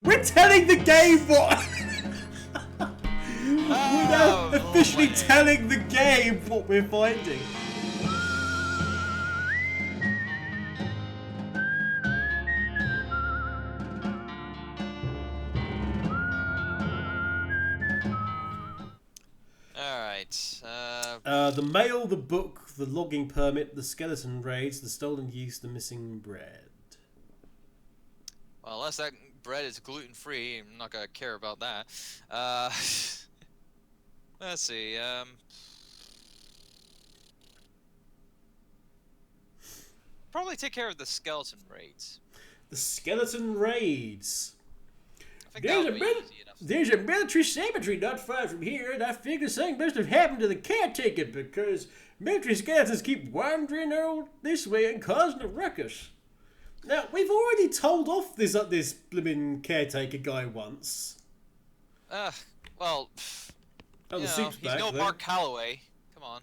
We're telling the game what... We're now officially telling the game what we're finding. Alright, the mail, the book, the logging permit, the skeleton raids, the stolen use, the missing bread. well, unless that bread is gluten-free, I'm not gonna care about that. Let's see, probably take care of the skeleton raids. The skeleton raids. I think that would be easy enough. There's a military cemetery not far from here, and I figure something must have happened to the caretaker because military skeletons keep wandering out this way and causing a ruckus. Now, we've already told off this blimmin' caretaker guy once. Well, Oh, the you know, soup's he's back, no though. Mark Calloway. Come on.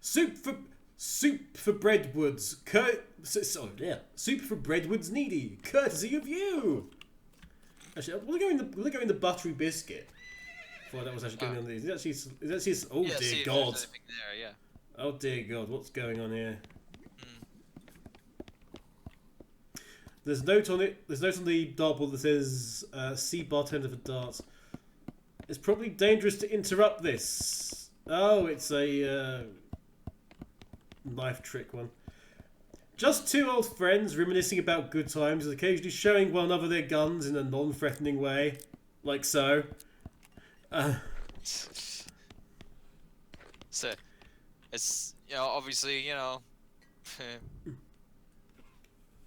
Soup for Breadwood's. Soup for Breadwood's needy, courtesy of you. Actually, we'll go in the buttery biscuit. Before that was actually going on these. Is actually oh Yeah, dear see if God. there's anything there, yeah. Oh dear God, what's going on here? There's a note on it. There's a note on the dartboard that says "See bartender for darts." It's probably dangerous to interrupt this. Oh, it's a knife trick one. Just two old friends reminiscing about good times and occasionally showing one another their guns in a non-threatening way, like so. So, it's, you know, obviously, you know,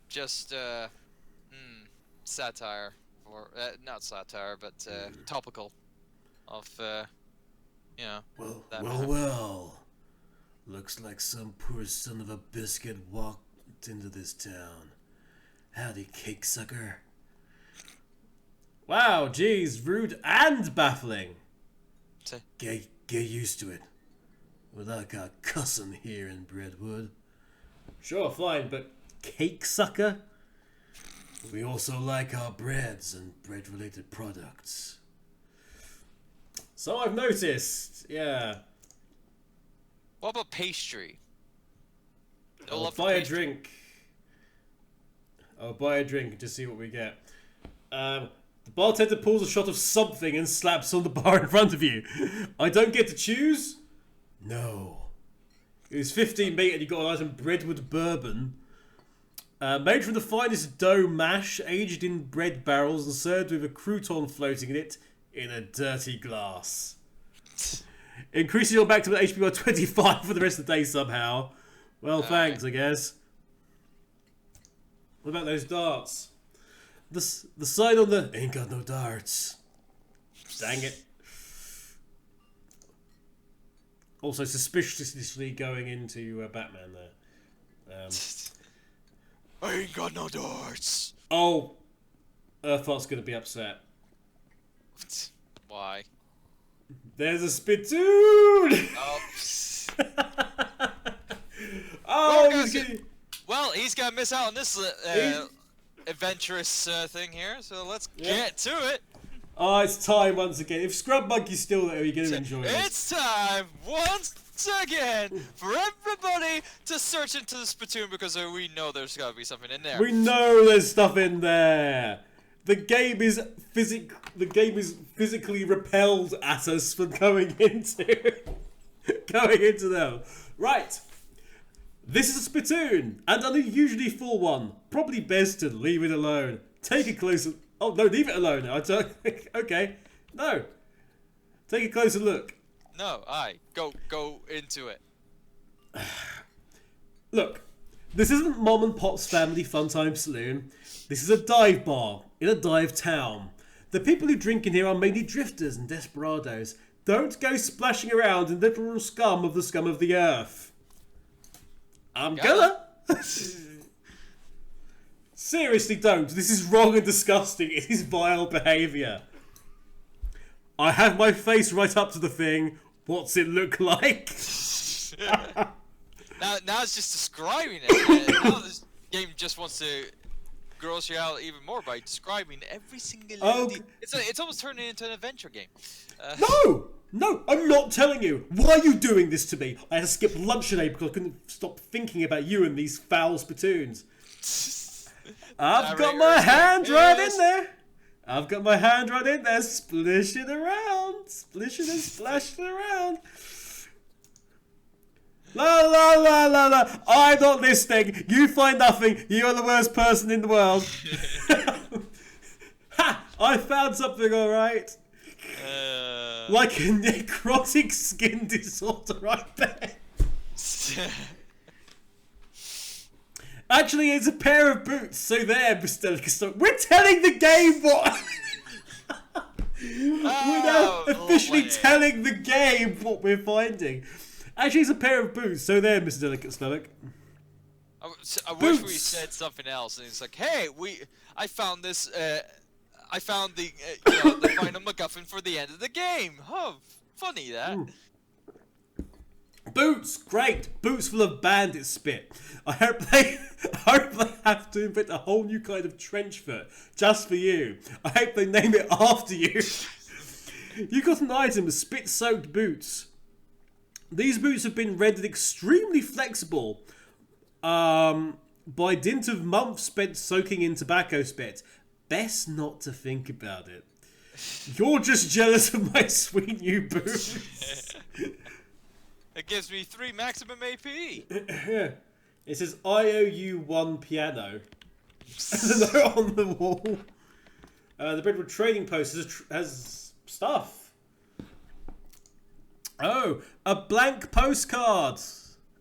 just, satire, or, not satire, but, topical of, you know. Well. Looks like some poor son of a biscuit walked into this town. Howdy, cake sucker. Wow, geez, rude and baffling. Get used to it. Without got cussing here in Breadwood. Sure, fine, but cake sucker? We also like our breads and bread-related products. So I've noticed, yeah. What about pastry? I'll buy a drink. I'll buy a drink to see what we get. The bartender pulls a shot of something and slaps on the bar in front of you. I don't get to choose? No. It was 15 meat and you got an item Breadwood bourbon. Made from the finest dough mash, aged in bread barrels and served with a crouton floating in it in a dirty glass. Increasing your maximum HP by 25 for the rest of the day somehow. Well, thanks, I guess. What about those darts? The sign on the... Ain't got no darts. Dang it. Also suspiciously going into Batman there. I ain't got no darts. Oh. Earthheart's going to be upset. Why? There's a spittoon! Oh, well, he's gonna miss out on this adventurous thing here, so let's get to it. Oh, it's time once again. If Scrub Monkey's still there, you're going to enjoy it. It's time once again for everybody to search into the spittoon because we know there's gotta be something in there. We know there's stuff in there. The game is physically repelled at us for going into them. Right. This is a spittoon, and an unusually full one. Probably best to leave it alone. Take a closer... Oh, no, leave it alone. Okay. No. Take a closer look. No, go into it. Look, this isn't Mom and Pop's Family Funtime Saloon. This is a dive bar in a dive town. The people who drink in here are mainly drifters and desperados. Don't go splashing around in literal scum of the earth. I'm gonna. Seriously, don't. This is wrong and disgusting. It is vile behaviour. I have my face right up to the thing. What's it look like? now it's just describing it. Now this game just wants to gross you out even more by describing every single Oh, little it's almost turning into an adventure game. No, I'm not telling you. Why are you doing this to me? I had to skip lunch today because I couldn't stop thinking about you and these foul spittoons. I've got my hand right in there. I've got my hand right in there, splishing around, splishing and splashing around. La la la la la. I'm not listening. You find nothing. You are the worst person in the world. Ha! I found something, all right. Like a necrotic skin disorder, I bet. Actually, it's a pair of boots. So there, Mr. Lickestone. We're telling the game what. We're now officially telling the game what we're finding. Actually, it's a pair of boots. So there, Mr. Delicate Stomach. I wish we said something else. And it's like, hey, I found this. I found the the final MacGuffin for the end of the game. Oh, funny that. Boots, great. Boots full of bandit spit. I hope they have to invent a whole new kind of trench foot just for you. I hope they name it after you. You got an item of spit-soaked boots. These boots have been rendered extremely flexible by dint of months spent soaking in tobacco spit. Best not to think about it. You're just jealous of my sweet new boots. It gives me 3 maximum AP. It says IOU1 piano. There's a note on the wall. The Breadwood trading post has stuff. Oh, a blank postcard.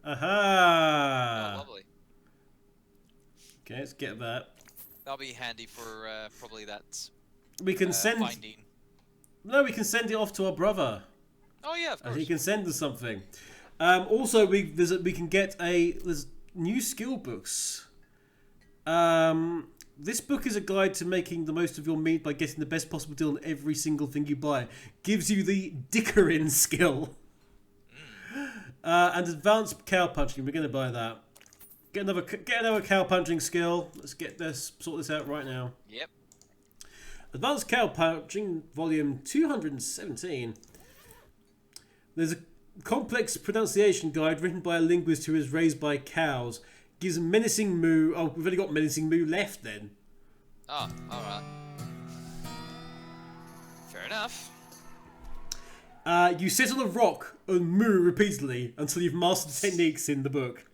Aha. Oh, lovely. Okay, let's get that. That'll be handy for probably that. We can send. Finding. No, we can send it off to our brother. Oh yeah, of course. He can send us something. Also, we can get there's new skill books. This book is a guide to making the most of your meat by getting the best possible deal on every single thing you buy. Gives you the dickering skill. And advanced cow punching. We're going to buy that. Get another cow punching skill. Let's sort this out right now. Yep. Advanced cow punching, volume 217. There's a complex pronunciation guide written by a linguist who is raised by cows. Gives a menacing moo. Oh, we've only got menacing moo left then. Oh, alright. Fair enough. You sit on a rock and moo repeatedly until you've mastered the techniques in the book.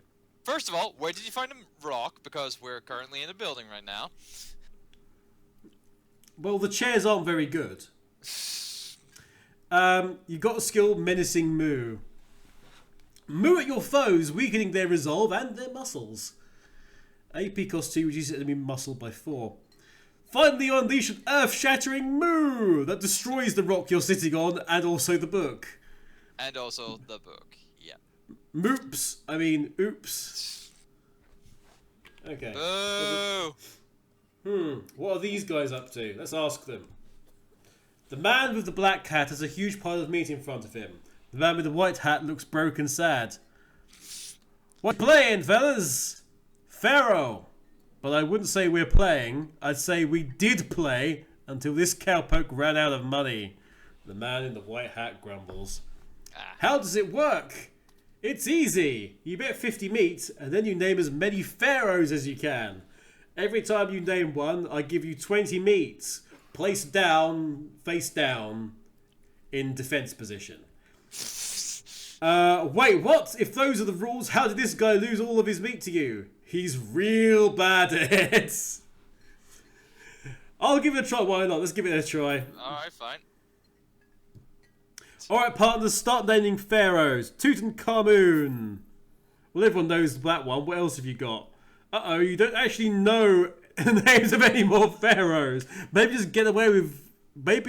First of all, where did you find a rock? Because we're currently in a building right now. Well, the chairs aren't very good. You got a skill menacing moo. Moo at your foes, weakening their resolve and their muscles. AP cost 2, reduces enemy muscle by 4. Finally, you unleash an earth-shattering moo that destroys the rock you're sitting on and also the book. And also the book, yeah. Moops. I mean, oops. Okay. Boo! What are these guys up to? Let's ask them. The man with the black hat has a huge pile of meat in front of him. The man with the white hat looks broke and sad. What playing, fellas? Pharaoh. But I wouldn't say we're playing. I'd say we did play until this cowpoke ran out of money. The man in the white hat grumbles. How does it work? It's easy. You bet 50 meat, and then you name as many pharaohs as you can. Every time you name one, I give you 20 meat. Place down, face down, in defense position. Wait, what? If those are the rules, how did this guy lose all of his meat to you? He's real bad at it. I'll give it a try. Why not? Let's give it a try. Alright, fine. Alright, partners, start naming pharaohs. Tutankhamun. Well, everyone knows that one. What else have you got? Uh-oh, you don't actually know the names of any more pharaohs. Maybe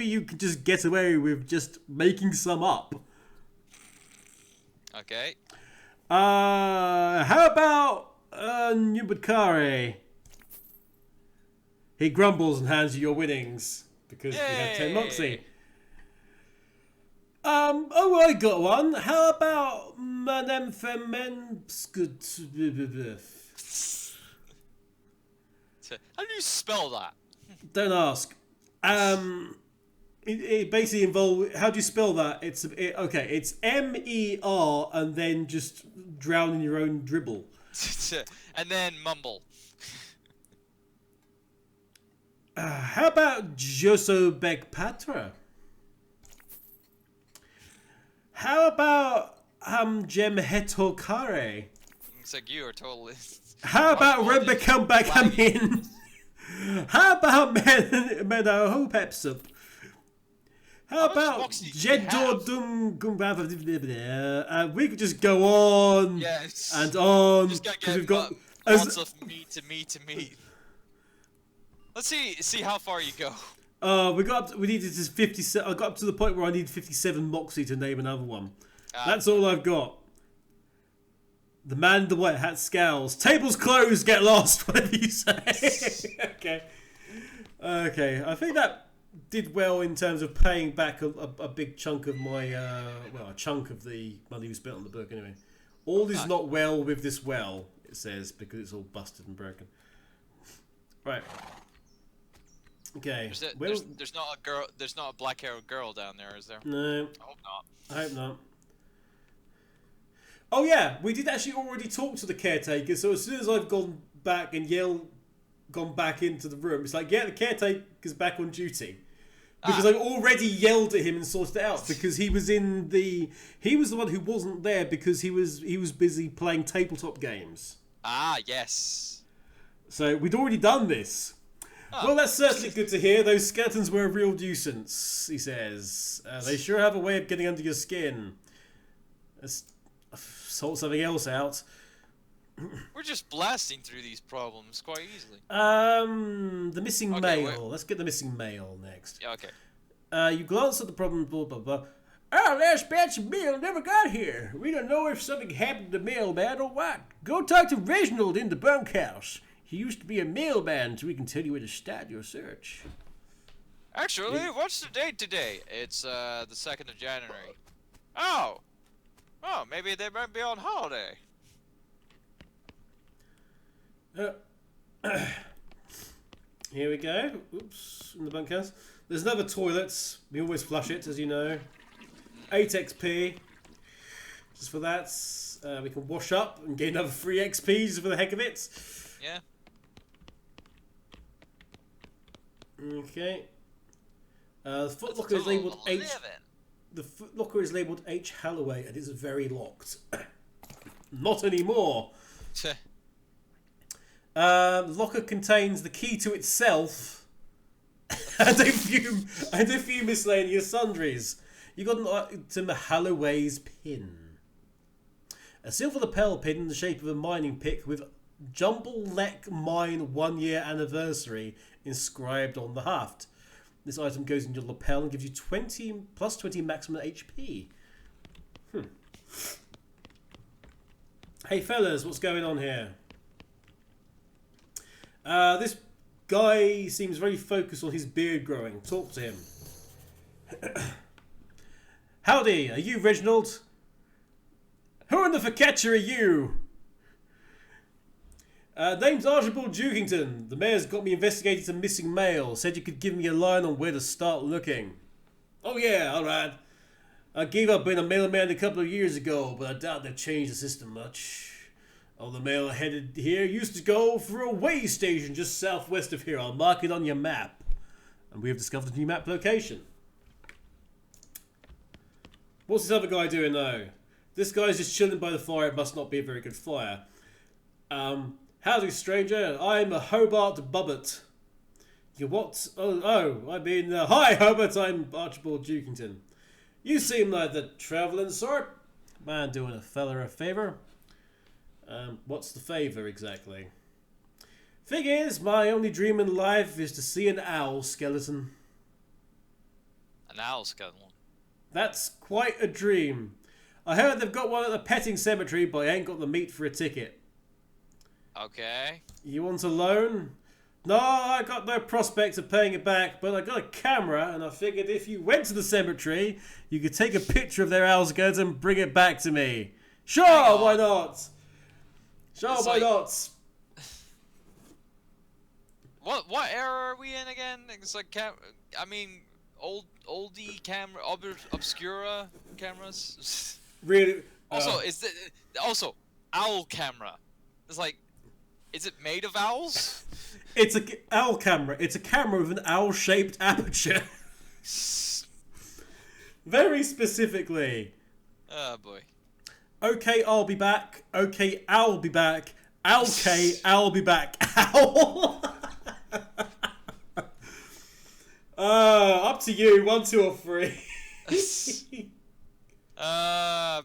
you can just get away with just making some up. Okay. How about Nubukare? He grumbles and hands you your winnings because you had 10 moxie. Oh, I got one. How about How do you spell that? Don't ask. It basically involves. How do you spell that? Okay. It's MER and then just drown in your own dribble. And then mumble. How about Josobek Patra? How about Hamjem Hetokare? Looks like you are totally. How about Rebecca Bakamin? How about Meadow Pepsup? How about Jedordum Gumbava? We could just go on and on because we've got lots of meat to meat. Let's see how far you go. We needed 57. I got up to the point where I need 57 moxie to name another one. That's all I've got. The man in the white hat scowls. Tables closed, get lost, whatever you say. Okay. I think that did well in terms of paying back a big chunk of my, a chunk of the money we spent on the book anyway. All is not well with this well, it says, because it's all busted and broken. Right. Okay. There's not a girl. There's not a black-haired girl down there, is there? No. I hope not. I hope not. Oh yeah, we did actually already talk to the caretaker. So as soon as I've gone back into the room, it's like, yeah, the caretaker's back on duty. Because I've already yelled at him and sorted it out because he was the one who wasn't there because he was busy playing tabletop games. Yes. So we'd already done this. Well, that's certainly good to hear. Those skeletons were a real nuisance, he says. They sure have a way of getting under your skin. Let's sort something else out. We're just blasting through these problems quite easily. The missing mail. Wait. Let's get the missing mail next. Yeah, okay. You glance at the problem, blah, blah, blah. Our last batch of mail never got here. We don't know if something happened to the mailman or what. Go talk to Reginald in the bunkhouse. He used to be a mailman, so we can tell you where to start your search. Actually, what's the date today? It's the 2nd of January. Oh, maybe they might be on holiday. Here we go. Oops, in the bunkhouse. There's another toilet. We always flush it, as you know. 8 XP. Just for that. We can wash up and get another 3 XP just for the heck of it. Yeah. Okay. The footlocker is labelled H. The footlocker is labelled H. Halloway and is very locked. Not anymore. The locker contains the key to itself and a few miscellaneous sundries. You got an item Halloway's pin. A silver lapel pin in the shape of a mining pick with Jumble Lek Mine 1 year anniversary inscribed on the haft. This item goes into your lapel and gives you 20 plus 20 maximum HP. Hey fellas, what's going on here? This guy seems very focused on his beard growing. Talk to him. Howdy, are you Reginald? Who in the forcatcher are you? Name's Archibald Jukington. The mayor's got me investigating some missing mail. Said you could give me a line on where to start looking. Oh yeah, alright. I gave up being a mailman a couple of years ago, but I doubt they've changed the system much. All the mail headed here used to go for a way station just southwest of here. I'll mark it on your map. And we have discovered a new map location. What's this other guy doing though? This guy's just chilling by the fire. It must not be a very good fire. Howdy, stranger. I'm a Hobart Bubbett. You what? Hi, Hobart. I'm Archibald Jukington. You seem like the travelling sort. Man doing a fella a favour. What's the favour exactly? Thing is, my only dream in life is to see an owl skeleton. An owl skeleton? That's quite a dream. I heard they've got one at the petting cemetery, but I ain't got the meat for a ticket. Okay. You want a loan? No, I got no prospects of paying it back, but I got a camera, and I figured if you went to the cemetery, you could take a picture of their owl skeleton and bring it back to me. Sure, why not? Sure, why not? What era are we in again? It's like I mean, oldie camera, obscura cameras. Really? Also, also owl camera? It's like, is it made of owls? It's a owl camera. It's a camera with an owl-shaped aperture. Very specifically. Oh boy. Okay, I'll be back. Okay, I'll be back. Okay, I'll be back. Owl. Up to you. 1, 2, or 3. Oh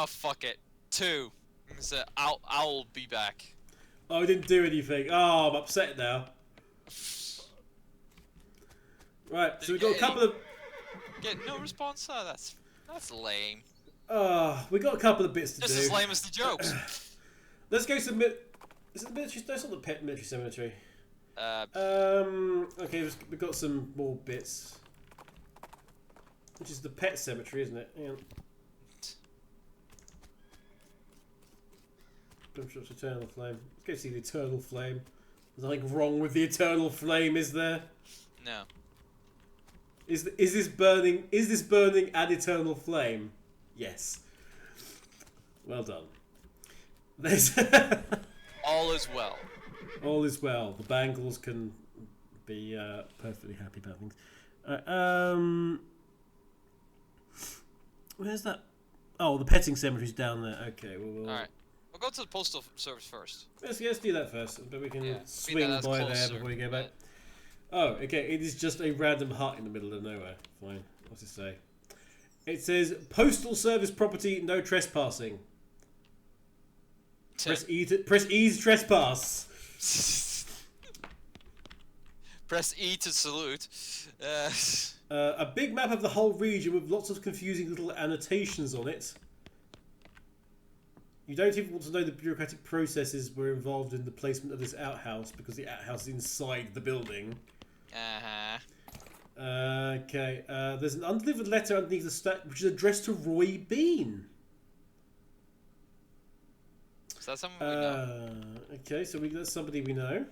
fuck it. 2. So I'll be back. Oh, I didn't do anything. Oh, I'm upset now. Right, so we've got a couple of... Get no response? Oh, that's lame. We got a couple of bits to do. Just as lame as the jokes. Let's go to the... Is it the military... No, it's not the pet military cemetery. Okay, we've got some more bits. Which is the pet cemetery, isn't it? Hang on. Eternal Flame. Let's go see the Eternal Flame. There's nothing wrong with the Eternal Flame, is there? No. Is this burning? Is this burning an eternal flame? Yes. Well done. There's all is well. All is well. The Bangles can be perfectly happy about things. Where's that? Oh, the petting cemetery's down there. Okay. Well, all right. We'll go to the postal service first. Let's do that first, but we can swing by closer, there before we go back. Oh, okay. It is just a random hut in the middle of nowhere. Fine. What's it say? It says postal service property, no trespassing. Press E to trespass. Press E to salute. A big map of the whole region with lots of confusing little annotations on it. You don't even want to know the bureaucratic processes were involved in the placement of this outhouse because the outhouse is inside the building. Okay. There's an undelivered letter underneath the stack which is addressed to Roy Bean. Is that someone we know? Okay, so that's somebody we know.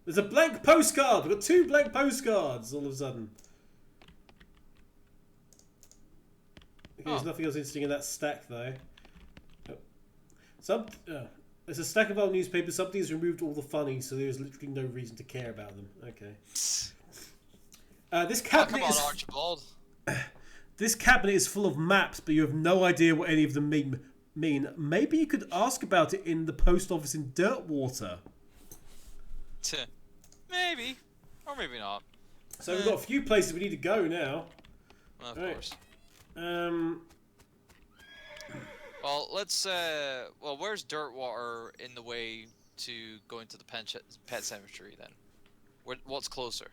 There's a blank postcard! We've got 2 blank postcards all of a sudden. Okay, there's nothing else interesting in that stack though. There's a stack of old newspapers. Somebody has removed all the funnies, so there's literally no reason to care about them. Okay. This cabinet come on, Archibald. This cabinet is full of maps, but you have no idea what any of them mean. Maybe you could ask about it in the post office in Dirtwater. Maybe, or maybe not. So we've got a few places we need to go now. Well, of course. Well, let's. Well, where's Dirtwater in the way to going to the pet cemetery then? What's closer?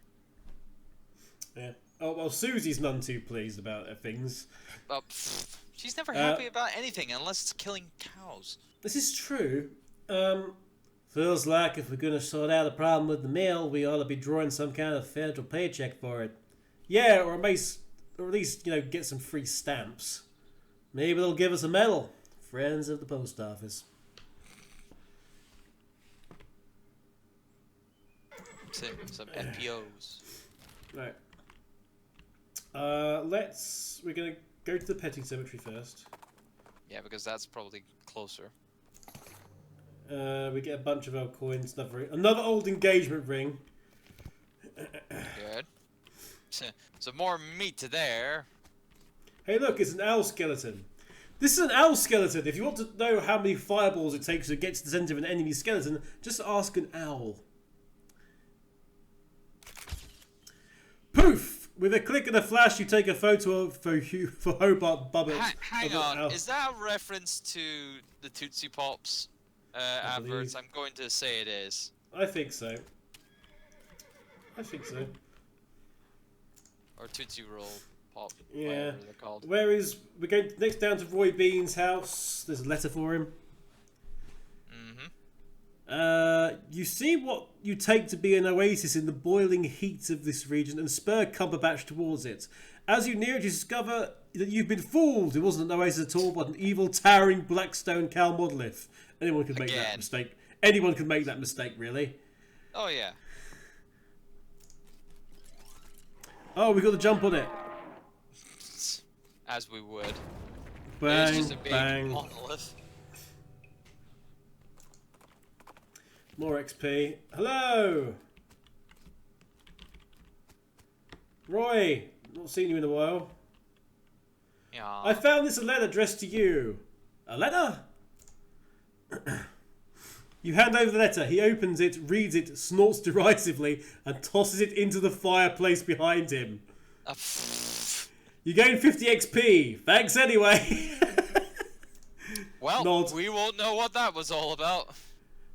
Yeah. Oh well, Susie's none too pleased about things. She's never happy about anything unless it's killing cows. This is true. Feels like if we're gonna sort out a problem with the mail, we ought to be drawing some kind of federal paycheck for it. Yeah, or at least get some free stamps. Maybe they'll give us a medal. Friends of the post office. Some NPOs. Right. We're gonna go to the petting cemetery first. Yeah, because that's probably closer. We get a bunch of old coins, another old engagement ring. Good. So more meat to there. Hey look, it's an owl skeleton. This is an owl skeleton. If you want to know how many fireballs it takes to get to the centre of an enemy skeleton, just ask an owl. Poof! With a click and a flash, you take a photo of for Hobart Bubbit. Hang on, is that a reference to the Tootsie Pops adverts? I'm going to say it is. I think so. Or Tootsie Roll Pop. Yeah. Whatever they're called. We're going next down to Roy Bean's house. There's a letter for him. You see what you take to be an oasis in the boiling heat of this region and spur Cumberbatch towards it. As you near it, you discover that you've been fooled. It wasn't an oasis at all, but an evil, towering blackstone Cal Monolith. Anyone could make that mistake. Anyone could make that mistake, really. Oh, yeah. Oh, we got to jump on it. As we would. Bang, It's just a big bang. monolith. More XP. Hello! Roy! Not seen you in a while. Yeah. I found this letter addressed to you. A letter? You hand over the letter. He opens it, reads it, snorts derisively, and tosses it into the fireplace behind him. You gain 50 XP. Thanks anyway. Well, Nod. we won't know what that was all about.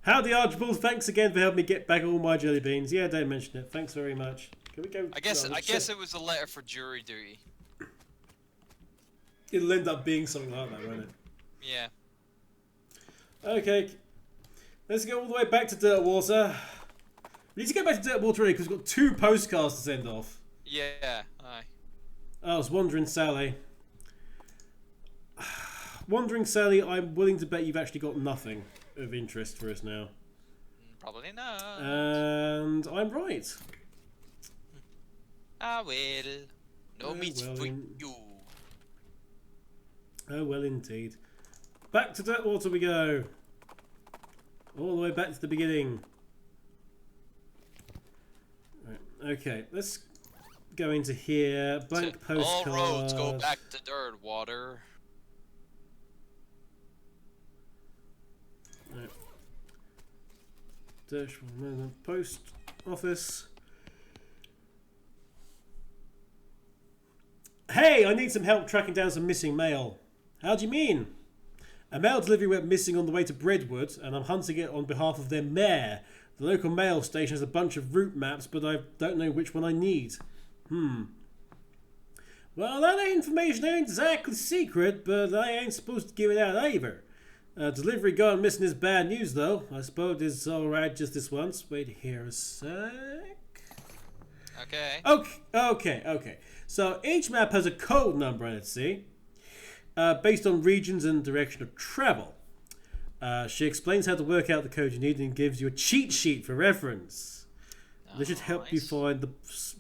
Howdy, Archibald. Thanks again for helping me get back all my jelly beans. Yeah, don't mention it. Thanks very much. Can we go? I guess it was a letter for jury duty. It'll end up being something like that, won't it? Yeah. Okay. Let's go all the way back to Dirtwater. We need to go back to Dirtwater already because we've got 2 postcards to send off. Yeah. Aye. I was Wandering Sally. Wandering Sally, I'm willing to bet you've actually got nothing of interest for us now. Probably not. And I'm right. I will. No meats for you. Oh well, indeed. Back to Dirtwater we go. All the way back to the beginning. Right, okay, let's go into here. Blank postcard. All roads go back to Dirtwater. Right. Post office. Hey, I need some help tracking down some missing mail. How do you mean? A mail delivery went missing on the way to Breadwood, and I'm hunting it on behalf of their mayor. The local mail station has a bunch of route maps, but I don't know which one I need. Well, that information ain't exactly secret, but I ain't supposed to give it out either. Delivery gone missing is bad news, though. I suppose it's alright just this once. Wait here a sec. Okay. So each map has a code number in it, see? Based on regions and direction of travel. She explains how to work out the code you need and gives you a cheat sheet for reference. This should help you find the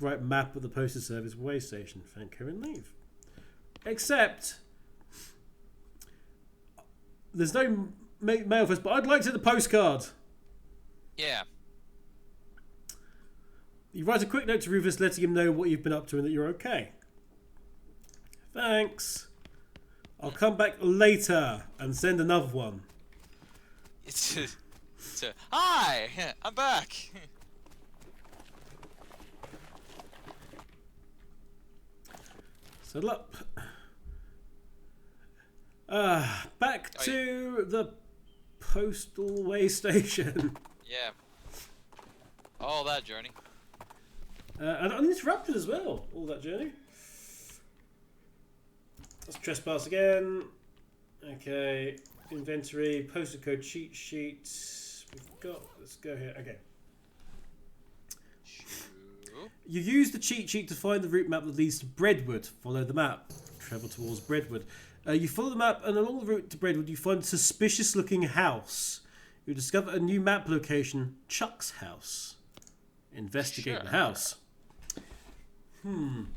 right map of the postal service way station. Thank her and leave. Except there's no mail for us, but I'd like to the postcard. Yeah. You write a quick note to Rufus letting him know what you've been up to and that you're okay. Thanks. I'll come back later and send another one. Hi! I'm back! Settle up. Back to the postal way station. Yeah. All that journey. And uninterrupted as well, all that journey. Let's trespass again. Okay, inventory, postal code cheat sheet. We've got, let's go here. Okay. You use the cheat sheet to find the route map that leads to Breadwood. Follow the map. Travel towards Breadwood. You follow the map, and along the route to Breadwood, you find a suspicious-looking house. You discover a new map location, Chuck's house. Investigate the house.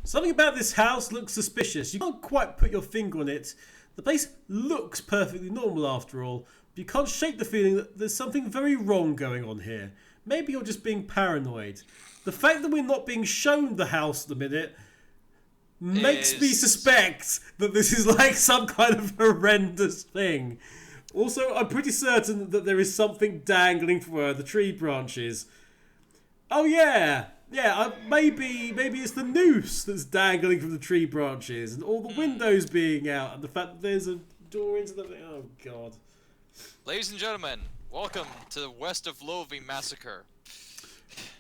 Something about this house looks suspicious. You can't quite put your finger on it. The place looks perfectly normal after all, but you can't shake the feeling that there's something very wrong going on here. Maybe you're just being paranoid. The fact that we're not being shown the house at the minute makes me suspect that this is like some kind of horrendous thing. Also, I'm pretty certain that there is something dangling from the tree branches. Oh yeah! Yeah, maybe it's the noose that's dangling from the tree branches, and all the windows being out, and the fact that there's a door into the... Oh, God. Ladies and gentlemen, welcome to the West of Loathing Massacre.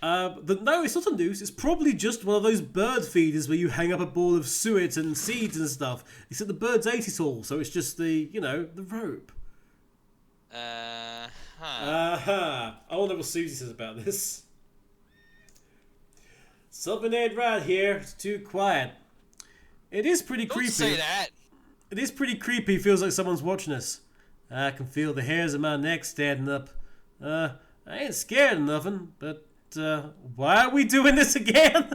No, it's not a noose. It's probably just one of those bird feeders where you hang up a ball of suet and seeds and stuff. Except the birds ate it all, so it's just the, the rope. I wonder what Susie says about this. Something ain't right here. It's too quiet. It is pretty creepy. Don't say that. It is pretty creepy. Feels like someone's watching us. I can feel the hairs on my neck standing up. I ain't scared of nothing, but why are we doing this again?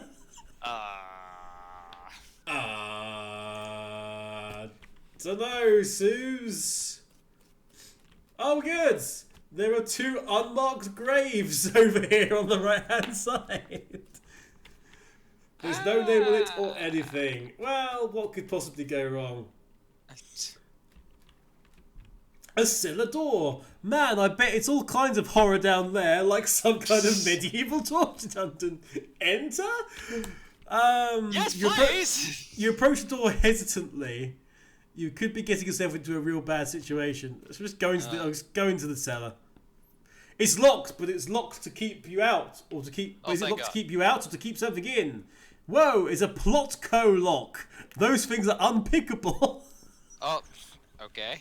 Dunno, Suze. Oh, good. There are 2 unmarked graves over here on the right-hand side. There's no name on it or anything. Well, what could possibly go wrong? A cellar door. Man, I bet it's all kinds of horror down there, like some kind of medieval torture dungeon. Enter? Yes, please! You approach the door hesitantly. You could be getting yourself into a real bad situation. So just go into the cellar. It's locked, but it's locked to keep you out, or to keep. Is it locked to keep you out, or to keep something in? Whoa! It's a Plotco lock. Those things are unpickable. Oh, okay.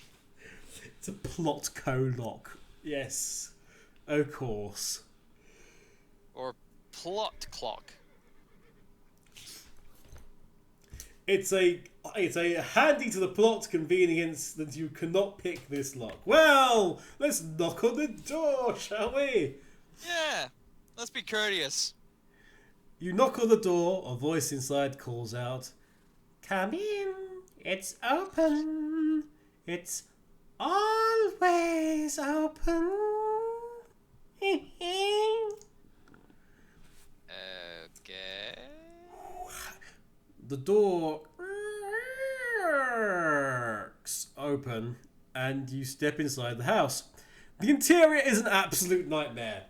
It's a Plotco lock. Yes, of course. Or plot clock. It's a handy to the plot convenience that you cannot pick this lock. Well, let's knock on the door, shall we? Yeah, let's be courteous. You knock on the door, a voice inside calls out, "Come in, it's open. It's always open." Okay. The door open and you step inside the house. The interior is an absolute nightmare.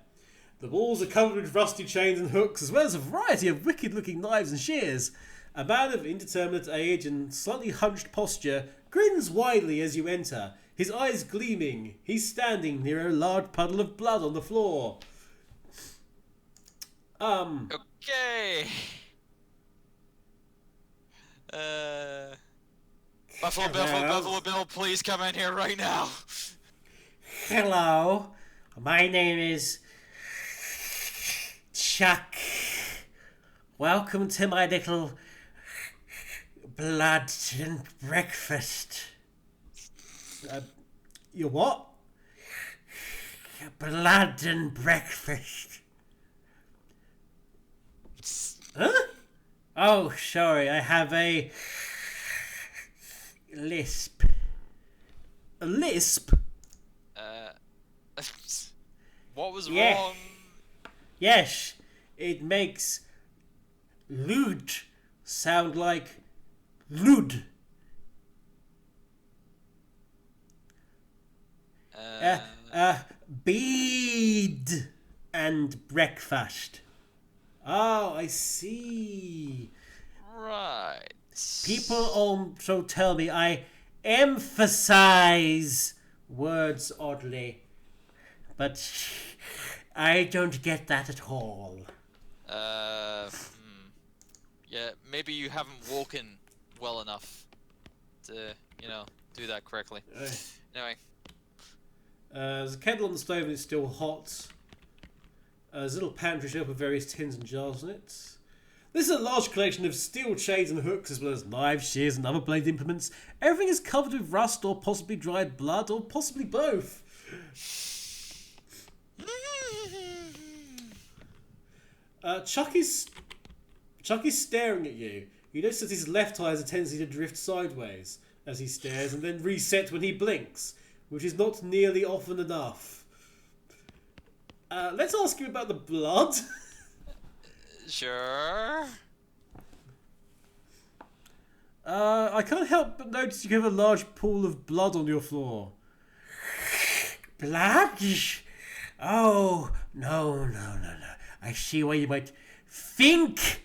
The walls are covered with rusty chains and hooks, as well as a variety of wicked-looking knives and shears. A man of indeterminate age and slightly hunched posture grins widely as you enter, his eyes gleaming. He's standing near a large puddle of blood on the floor. Okay. Buffalo Bill, please come in here right now. Hello, my name is Chuck. Welcome to my little blood and breakfast. Your what? Blood and breakfast. Huh? Oh, sorry, I have a lisp. A lisp? What was wrong? Yes, it makes lewd sound like lewd. Bead and breakfast. Oh, I see. Right. People also tell me I emphasize words oddly, but I don't get that at all. Yeah, maybe you haven't woken well enough to, do that correctly. Anyway. There's a kettle on the stove and it's still hot. There's a little pantry shelf with various tins and jars in it. This is a large collection of steel chains and hooks, as well as knives, shears, and other blade implements. Everything is covered with rust or possibly dried blood, or possibly both. Chuck is staring at you. You notice that his left eye has a tendency to drift sideways as he stares, and then reset when he blinks, which is not nearly often enough. Let's ask him about the blood. Sure. I can't help but notice you have a large pool of blood on your floor. Blood? Oh, no. I see why you might think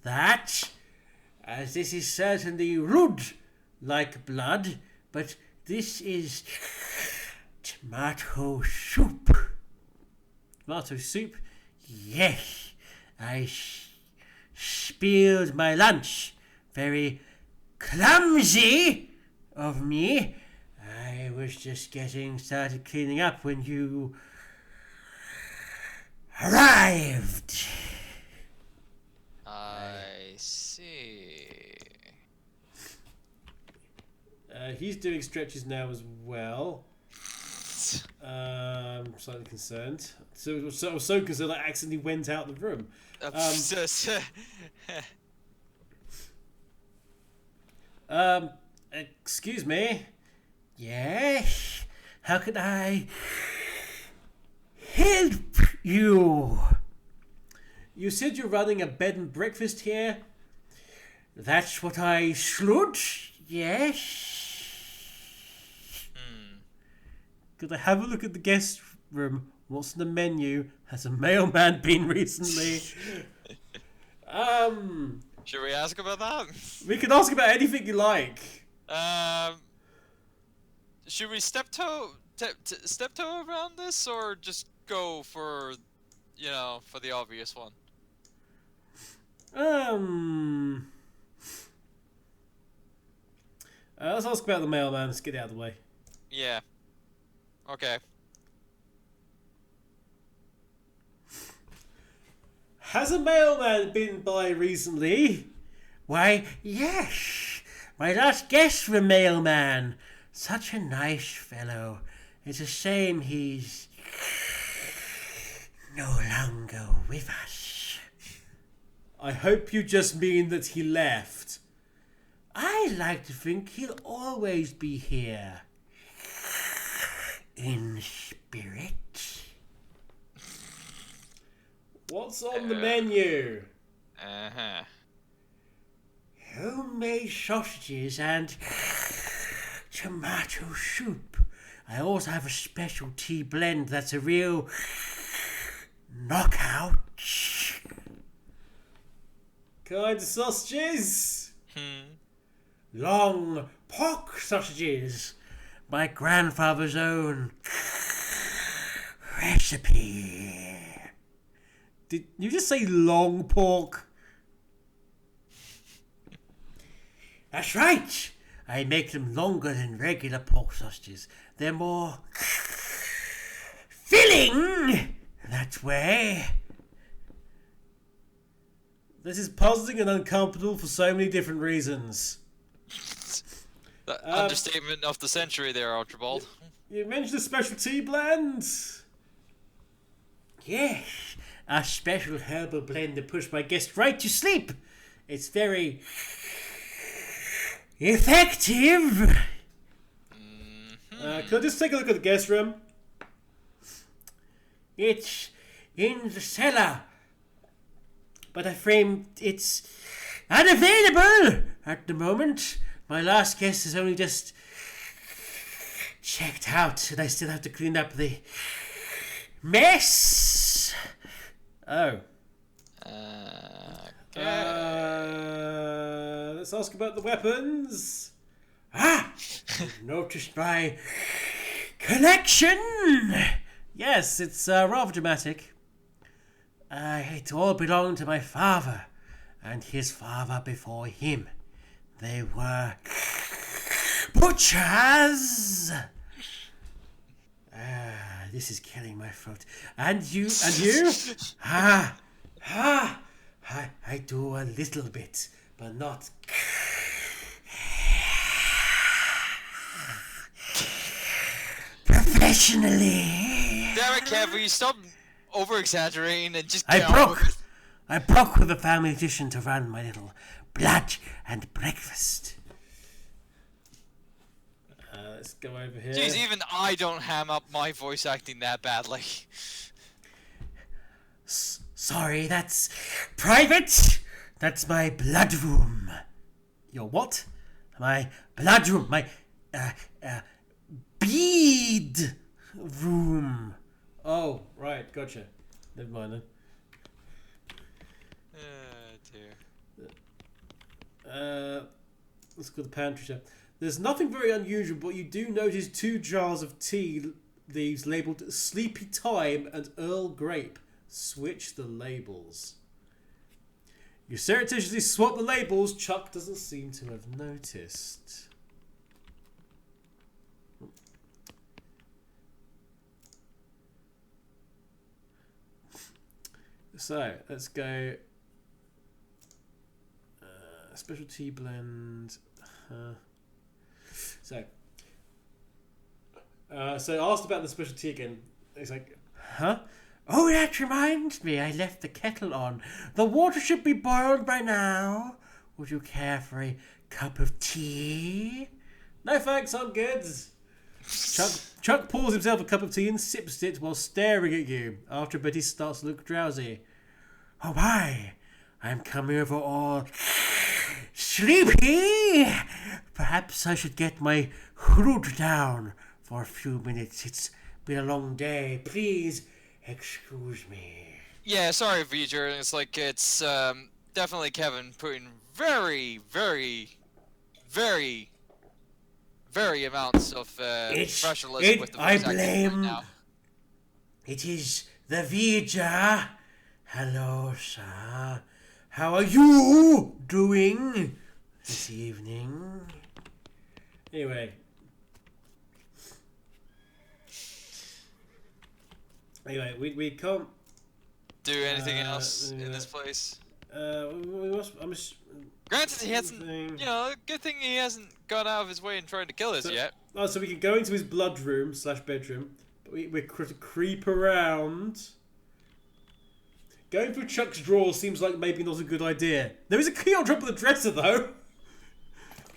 that, as this is certainly rude like blood, but this is tomato soup. Tomato soup? Yes. I spilled my lunch. Very clumsy of me. I was just getting started cleaning up when you arrived. I see. He's doing stretches now as well. Slightly concerned. So I was so concerned I accidentally went out the room. Excuse me. Yes? How can I help you? You said you're running a bed and breakfast here? That's what I should, yes? Could I have a look at the guest room? What's in the menu? Has a mailman been recently? Should we ask about that? We can ask about anything you like. Should we steptoe around this, or just go for, for the obvious one? Let's ask about the mailman. Let's get it out of the way. Yeah. Okay. Has a mailman been by recently? Why, yes. My last guest was a mailman. Such a nice fellow. It's a shame he's no longer with us. I hope you just mean that he left. I like to think he'll always be here. In spirit. What's on the menu? Homemade sausages and tomato soup. I also have a special tea blend that's a real knockout. Kind of sausages? Long pork sausages. My grandfather's own recipe. Did you just say long pork? That's right. I make them longer than regular pork sausages. They're more filling that way. This is puzzling and uncomfortable for so many different reasons. The understatement of the century there, Archibald. You mentioned a special tea blend. Yes, a special herbal blend that puts my guest right to sleep. It's very effective. Could I just take a look at the guest room? It's in the cellar, but I framed it's unavailable at the moment. My last guest has only just checked out, and I still have to clean up the mess. Oh. Let's ask about the weapons. You've noticed my collection. Yes, it's rather dramatic. It all belonged to my father and his father before him. They were butchers. This is killing my throat. And you? I do a little bit, but not. Professionally. Damn it, Kev, will you stop over-exaggerating and just I broke with the family tradition to run my little blood and breakfast. Let's go over here. Jeez, even I don't ham up my voice acting that badly. Sorry, that's private. That's my blood room. Your what? My blood room. My bead room. Oh, right, gotcha. Never mind then. Dear. Let's go to the pantry shop. There's nothing very unusual, but you do notice 2 jars of tea leaves labelled Sleepy Time and Earl Grape. Switch the labels. You surreptitiously swap the labels. Chuck doesn't seem to have noticed. So, let's go. Special tea blend. So I asked about the special tea again. It's like, huh? Oh, that reminds me. I left the kettle on. The water should be boiled by now. Would you care for a cup of tea? No thanks, I'm good. Chuck pours himself a cup of tea and sips it while staring at you. After a bit, he starts to look drowsy. Oh my! I'm coming over all sleepy. Perhaps I should get my hood down for a few minutes. It's been a long day. Please excuse me. Yeah, sorry, V'ger. It's like it's definitely Kevin putting very, very, very, very amounts of professionalism with the voice acting right now. It is the V'ger. Hello, sir. How are you doing this evening? Anyway, we can't do anything else in this place. We must. Granted, he hasn't. You know, good thing he hasn't gone out of his way and tried to kill us yet. Oh, so we can go into his blood room / bedroom, but we're to creep around. Going through Chuck's drawers seems like maybe not a good idea. There is a key on top of the dresser, though.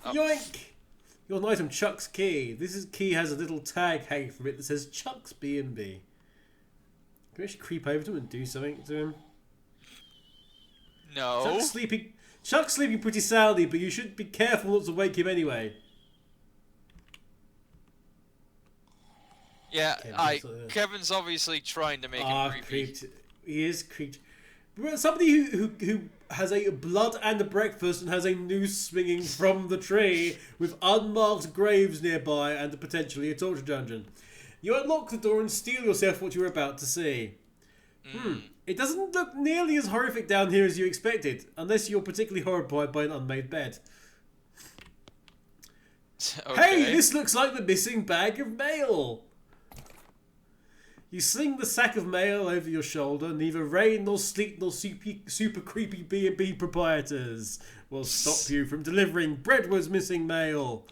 Oh. Yoink! Your item, Chuck's key. This key has a little tag hanging from it that says Chuck's B&B. Can we actually creep over to him and do something to him? No. Chuck's sleeping pretty soundly, but you should be careful not to wake him anyway. Yeah, Kevin's obviously trying to make him creepy. He is creepy. Somebody who has a blood and a breakfast and has a noose swinging from the tree with unmarked graves nearby and potentially a torture dungeon. You unlock the door and steal yourself what you were about to see. It doesn't look nearly as horrific down here as you expected, unless you're particularly horrified by an unmade bed. Okay. Hey, this looks like the missing bag of mail. You sling the sack of mail over your shoulder. Neither rain nor sleet nor super creepy B&B proprietors will stop you from delivering Breadwood's missing mail.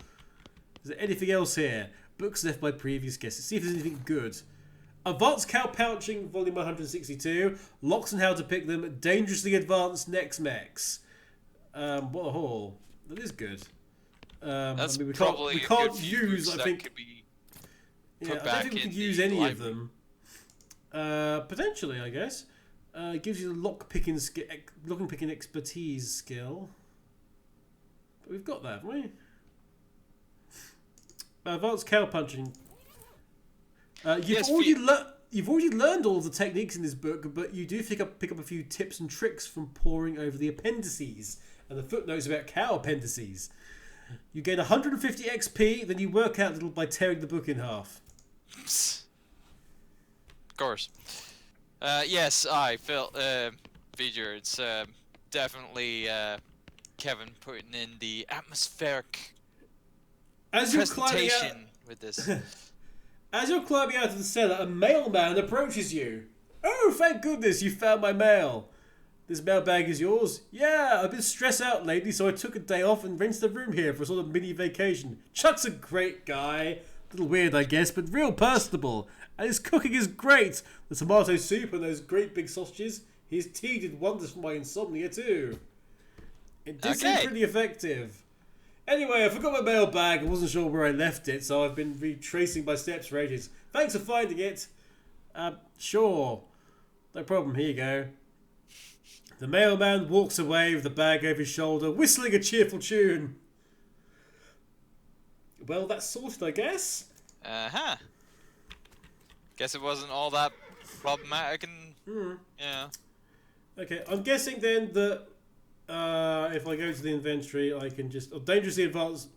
Is there anything else here? Books left by previous guests. See if there's anything good. Advanced Cow Pouching, Volume 162. Locks and How to Pick Them. Dangerously Advanced Next Mex. What a haul. That is good. That's we probably can't use, I think. I don't think we can use any of them. Potentially, I guess. It gives you the lock picking expertise skill. But we've got that, haven't we? Advanced cow punching. You've already learned all of the techniques in this book, but you do pick up a few tips and tricks from poring over the appendices and the footnotes about cow appendices. You gain 150 XP, then you work out a little by tearing the book in half. Of course. Yes, I felt V'ger. It's definitely Kevin putting in the atmospheric presentation with this. As you're climbing out of the cellar, a mailman approaches you. Oh, thank goodness you found my mail. This mailbag is yours? Yeah, I've been stressed out lately, so I took a day off and rented a room here for a sort of mini vacation. Chuck's a great guy. A little weird, I guess, but real personable. And his cooking is great. The tomato soup and those great big sausages. His tea did wonders for my insomnia, too. It did seem pretty effective. Anyway, I forgot my mailbag. I wasn't sure where I left it, so I've been retracing my steps for ages. Thanks for finding it. Sure. No problem. Here you go. The mailman walks away with the bag over his shoulder, whistling a cheerful tune. Well, that's sorted, I guess. Uh-huh. Guess it wasn't all that problematic and... Yeah. Okay, I'm guessing then that if I go to the inventory, I can just... Dangerously advanced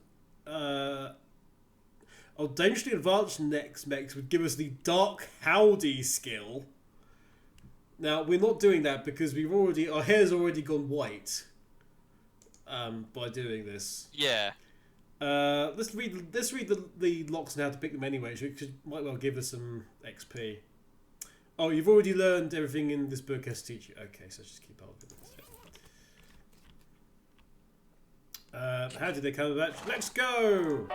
Next Mex would give us the Dark Howdy skill. Now, we're not doing that because our hair's already gone white by doing this. Yeah. Let's read the locks and how to pick them anyway, which might well give us some XP. Oh, you've already learned everything in this book has to teach you. Okay, so let's just keep on with this. How did they come about? Let's go!